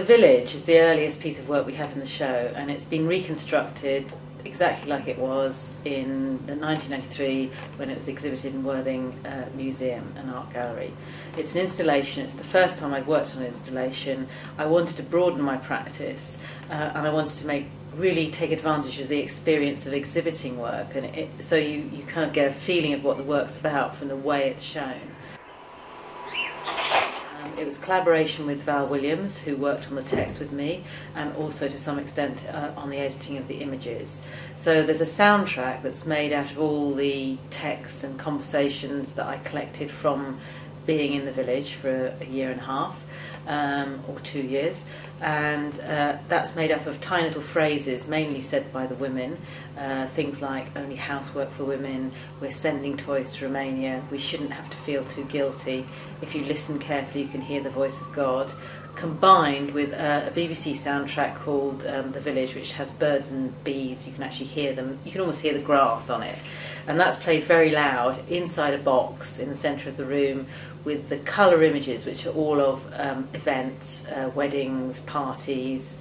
village is the earliest piece of work we have in the show, and it's been reconstructed exactly like it was in 1993 when it was exhibited in Worthing Museum and Art Gallery. It's an installation. It's the first time I've worked on an installation. I wanted to broaden my practice and I wanted to really take advantage of the experience of exhibiting work, and so you kind of get a feeling of what the work's about from the way it's shown. It was a collaboration with Val Williams, who worked on the text with me, and also to some extent on the editing of the images. So there's a soundtrack that's made out of all the texts and conversations that I collected from being in the village for a year and a half, or 2 years, and that's made up of tiny little phrases, mainly said by the women, things like "only housework for women," "we're sending toys to Romania," "we shouldn't have to feel too guilty," "if you listen carefully you can hear the voice of God," combined with a BBC soundtrack called The Village, which has birds and bees. You can actually hear them, you can almost hear the grass on it, and that's played very loud inside a box in the centre of the room with the colour images, which are all of events, weddings, parties,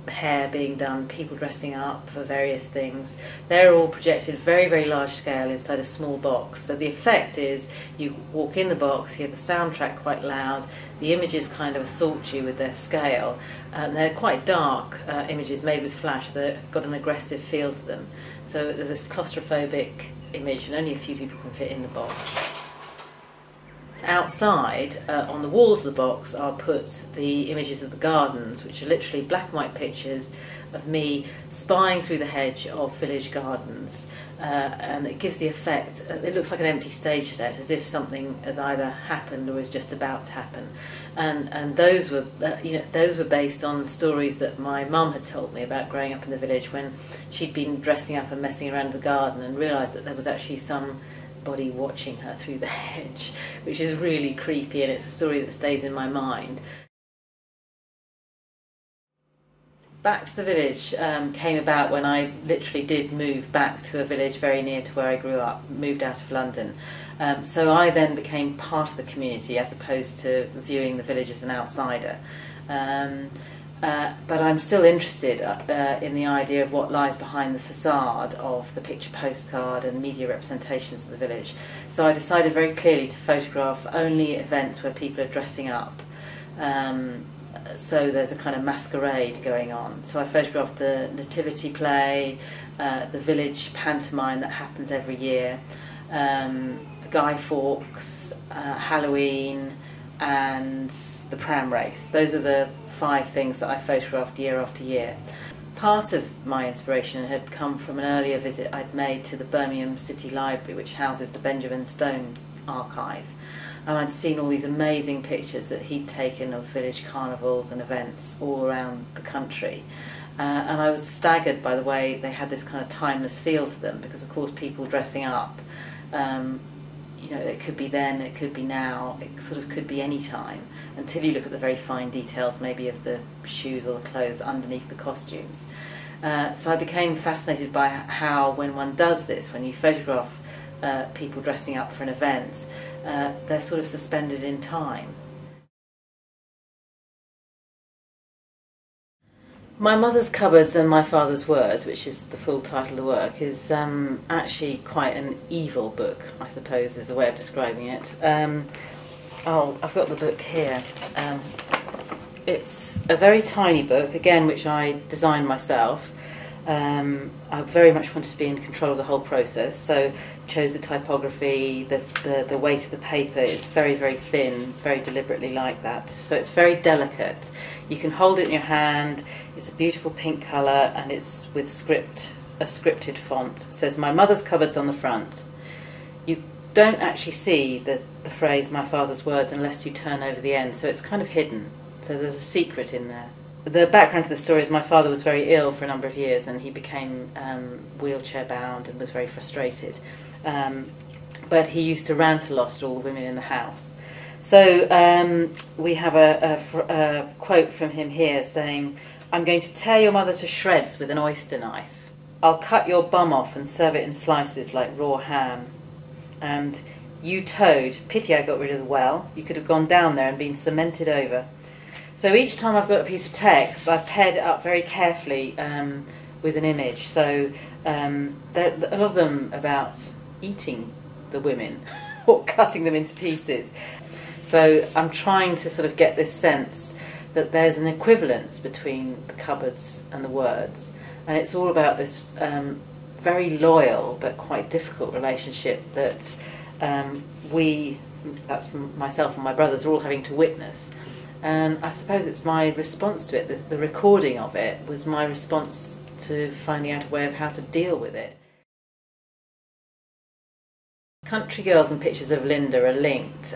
hair being done, people dressing up for various things. They're all projected very, very large scale inside a small box. So the effect is you walk in the box, hear the soundtrack quite loud, the images kind of assault you with their scale, and they're quite dark images made with flash that have got an aggressive feel to them. So there's this claustrophobic image, and only a few people can fit in the box. Outside, on the walls of the box, are put the images of the gardens, which are literally black and white pictures of me spying through the hedge of village gardens, and it gives the effect, it looks like an empty stage set, as if something has either happened or is just about to happen. And those were, those were based on stories that my mum had told me about growing up in the village, when she'd been dressing up and messing around the garden and realised that there was actually somebody watching her through the hedge, which is really creepy, and it's a story that stays in my mind. Back to the Village came about when I literally did move back to a village very near to where I grew up, moved out of London. So I then became part of the community as opposed to viewing the village as an outsider. But I'm still interested in the idea of what lies behind the facade of the picture postcard and media representations of the village. So I decided very clearly to photograph only events where people are dressing up. So there's a kind of masquerade going on. So I photographed the nativity play, the village pantomime that happens every year, the Guy Fawkes, Halloween, and the pram race. Those are the 5 things that I photographed year after year. Part of my inspiration had come from an earlier visit I'd made to the Birmingham City Library, which houses the Benjamin Stone archive, and I'd seen all these amazing pictures that he'd taken of village carnivals and events all around the country, and I was staggered by the way they had this kind of timeless feel to them, because of course people dressing up, it could be then, it could be now, it sort of could be any time, until you look at the very fine details maybe of the shoes or the clothes underneath the costumes. So I became fascinated by how, when one does this, when you photograph people dressing up for an event, they're sort of suspended in time. My Mother's Cupboards and My Father's Words, which is the full title of the work, is actually quite an evil book, I suppose is a way of describing it. I've got the book here. It's a very tiny book, again, which I designed myself. I very much wanted to be in control of the whole process, so chose the typography, the weight of the paper is very, very thin, very deliberately like that. So it's very delicate. You can hold it in your hand, it's a beautiful pink colour, and it's with a scripted font. It says My Mother's Cupboards on the front. You don't actually see the phrase My Father's Words unless you turn over the end, so it's kind of hidden. So there's a secret in there. The background to the story is my father was very ill for a number of years, and he became wheelchair bound and was very frustrated. But he used to rant a lot at all the women in the house. So we have a quote from him here saying, "I'm going to tear your mother to shreds with an oyster knife. I'll cut your bum off and serve it in slices like raw ham. And you toad, pity I got rid of the well. You could have gone down there and been cemented over." So each time I've got a piece of text, I've paired it up very carefully with an image. So there a lot of them about eating the women or cutting them into pieces. So I'm trying to sort of get this sense that there's an equivalence between the cupboards and the words, and it's all about this very loyal but quite difficult relationship that that's myself and my brothers, are all having to witness. And I suppose it's my response to it, the recording of it was my response to finding out a way of how to deal with it. Country Girls and Pictures of Linda are linked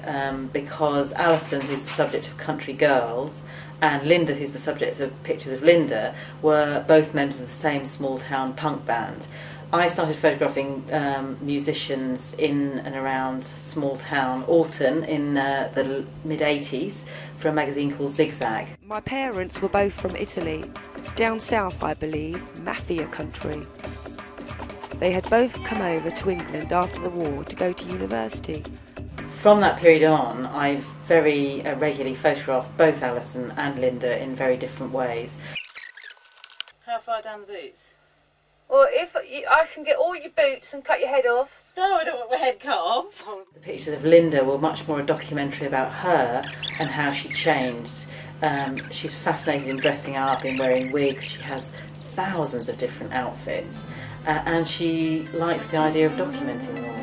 because Alison, who's the subject of Country Girls, and Linda, who's the subject of Pictures of Linda, were both members of the same small town punk band. I started photographing musicians in and around small town Alton in the mid-80s for a magazine called Zigzag. My parents were both from Italy, down south I believe, mafia country. They had both come over to England after the war to go to university. From that period on, I very regularly photographed both Alison and Linda in very different ways. How far down the boots? Well, if I can get all your boots and cut your head off. No, I don't want my head cut off. The pictures of Linda were much more a documentary about her and how she changed. She's fascinated in dressing up, in wearing wigs. She has thousands of different outfits, and she likes the idea of documenting them all.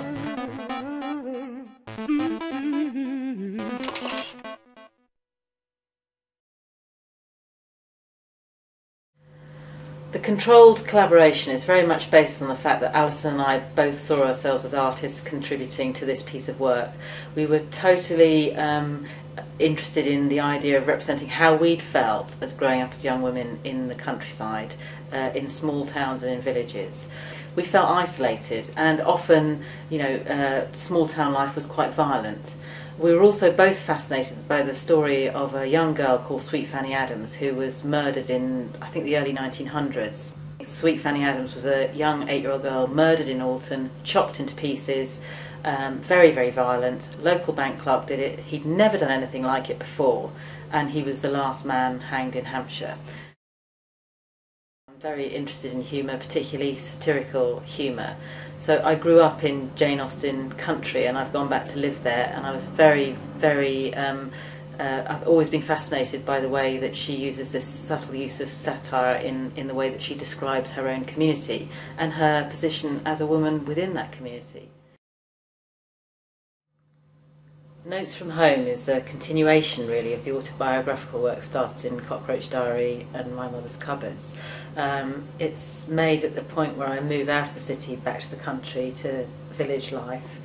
The controlled collaboration is very much based on the fact that Alison and I both saw ourselves as artists contributing to this piece of work. We were totally interested in the idea of representing how we'd felt as growing up as young women in the countryside, in small towns and in villages. We felt isolated, and often, small town life was quite violent. We were also both fascinated by the story of a young girl called Sweet Fanny Adams, who was murdered in, I think, the early 1900s. Sweet Fanny Adams was a young 8-year-old girl murdered in Alton, chopped into pieces, very, very violent. Local bank clerk did it. He'd never done anything like it before, and he was the last man hanged in Hampshire. I'm very interested in humour, particularly satirical humour. So I grew up in Jane Austen country, and I've gone back to live there, and I was very, very I've always been fascinated by the way that she uses this subtle use of satire in the way that she describes her own community and her position as a woman within that community. Notes from Home is a continuation, really, of the autobiographical work started in Cockroach Diary and My Mother's Cupboards. It's made at the point where I move out of the city back to the country, to village life.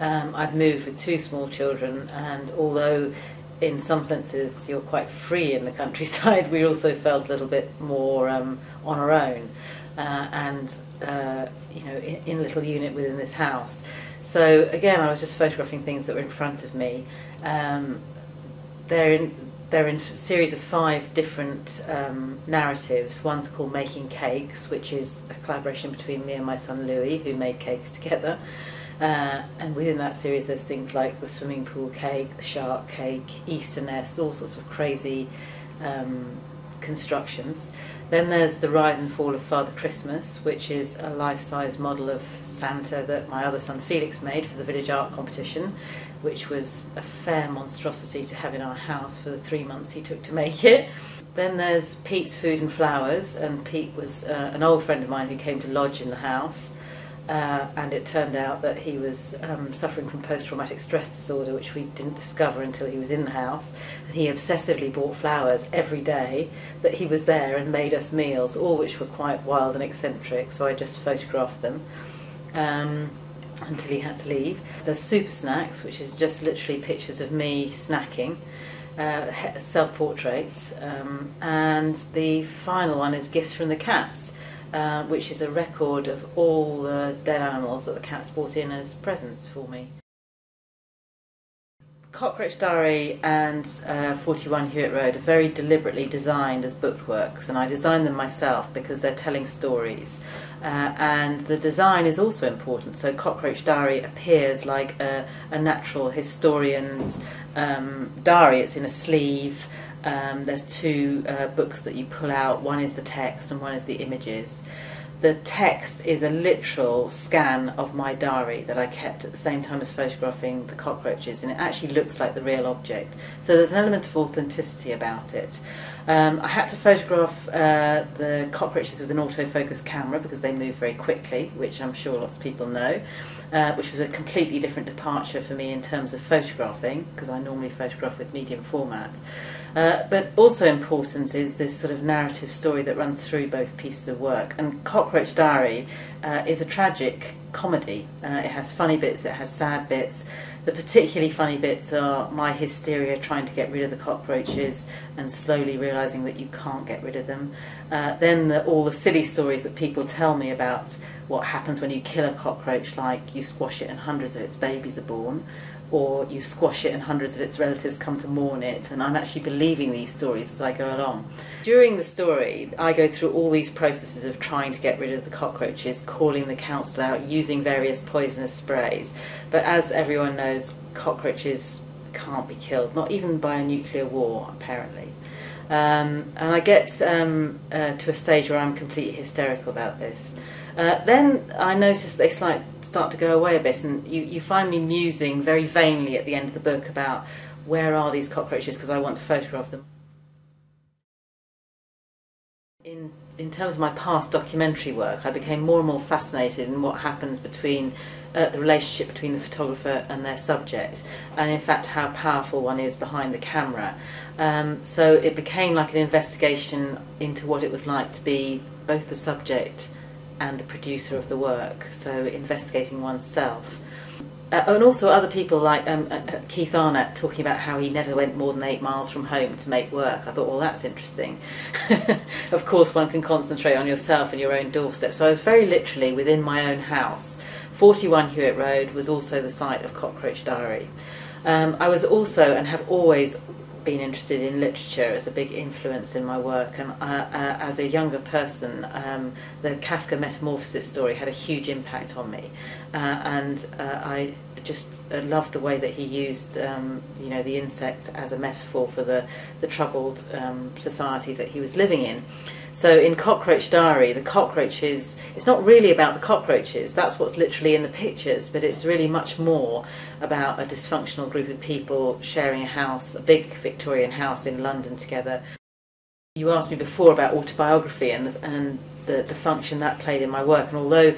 I've moved with 2 small children, and although in some senses you're quite free in the countryside, we also felt a little bit more on our own, in a little unit within this house. So again, I was just photographing things that were in front of me. They're in a series of 5 different narratives. One's called Making Cakes, which is a collaboration between me and my son Louis, who made cakes together. And within that series there's things like the swimming pool cake, the shark cake, Easter nest, all sorts of crazy constructions. Then there's The Rise and Fall of Father Christmas, which is a life-size model of Santa that my other son Felix made for the village art competition, which was a fair monstrosity to have in our house for the 3 months he took to make it. Then there's Pete's Food and Flowers, and Pete was an old friend of mine who came to lodge in the house. And it turned out that he was suffering from post-traumatic stress disorder, which we didn't discover until he was in the house. And he obsessively bought flowers every day that he was there and made us meals, all which were quite wild and eccentric, so I just photographed them until he had to leave. There's Super Snacks, which is just literally pictures of me snacking, self-portraits, and the final one is Gifts from the Cats, which is a record of all the dead animals that the cats brought in as presents for me. Cockroach Diary and 41 Hewitt Road are very deliberately designed as bookworks, and I designed them myself because they're telling stories. And the design is also important, so Cockroach Diary appears like a natural historian's diary. It's in a sleeve, There's two books that you pull out. One is the text and one is the images. The text is a literal scan of my diary that I kept at the same time as photographing the cockroaches, and it actually looks like the real object. So there's an element of authenticity about it. I had to photograph the cockroaches with an autofocus camera because they move very quickly, which I'm sure lots of people know, which was a completely different departure for me in terms of photographing, because I normally photograph with medium format. But also important is this sort of narrative story that runs through both pieces of work. And Cockroach Diary is a tragic comedy. It has funny bits, it has sad bits. The particularly funny bits are my hysteria trying to get rid of the cockroaches and slowly realising that you can't get rid of them. Then all the silly stories that people tell me about what happens when you kill a cockroach, like you squash it and hundreds of its babies are born, or you squash it and hundreds of its relatives come to mourn it, and I'm actually believing these stories as I go along. During the story, I go through all these processes of trying to get rid of the cockroaches, calling the council out, using various poisonous sprays. But as everyone knows, cockroaches can't be killed, not even by a nuclear war, apparently. And I get to a stage where I'm completely hysterical about this. Then I notice they start to go away a bit, and you find me musing very vainly at the end of the book about where are these cockroaches, because I want to photograph them. In terms of my past documentary work, I became more and more fascinated in what happens between the relationship between the photographer and their subject, and in fact how powerful one is behind the camera. So it became like an investigation into what it was like to be both the subject and the producer of the work, so investigating oneself. And also other people like Keith Arnott talking about how he never went more than 8 miles from home to make work. I thought, well, that's interesting. Of course, one can concentrate on yourself and your own doorstep. So I was very literally within my own house. 41 Hewitt Road was also the site of Cockroach Diary. I was also, and have always been interested in literature as a big influence in my work, and as a younger person the Kafka Metamorphosis story had a huge impact on me, and I just loved the way that he used the insect as a metaphor for the troubled society that he was living in. So in Cockroach Diary, the cockroaches, it's not really about the cockroaches, that's what's literally in the pictures, but it's really much more about a dysfunctional group of people sharing a house, a big Victorian house in London together. You asked me before about autobiography and the function that played in my work, and although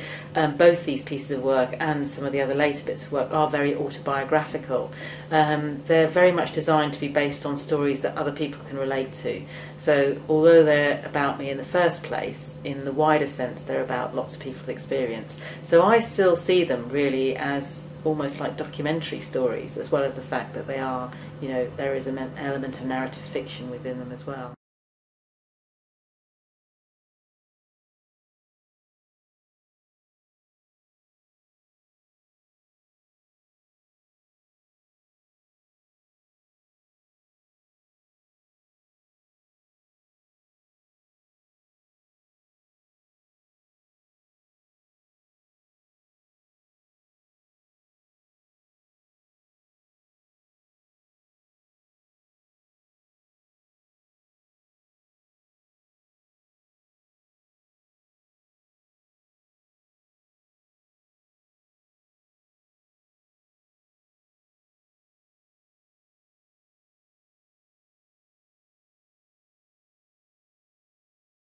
both these pieces of work and some of the other later bits of work are very autobiographical, they're very much designed to be based on stories that other people can relate to. So although they're about me in the first place, in the wider sense they're about lots of people's experience. So I still see them really as almost like documentary stories, as well as the fact that they are, there is an element of narrative fiction within them as well.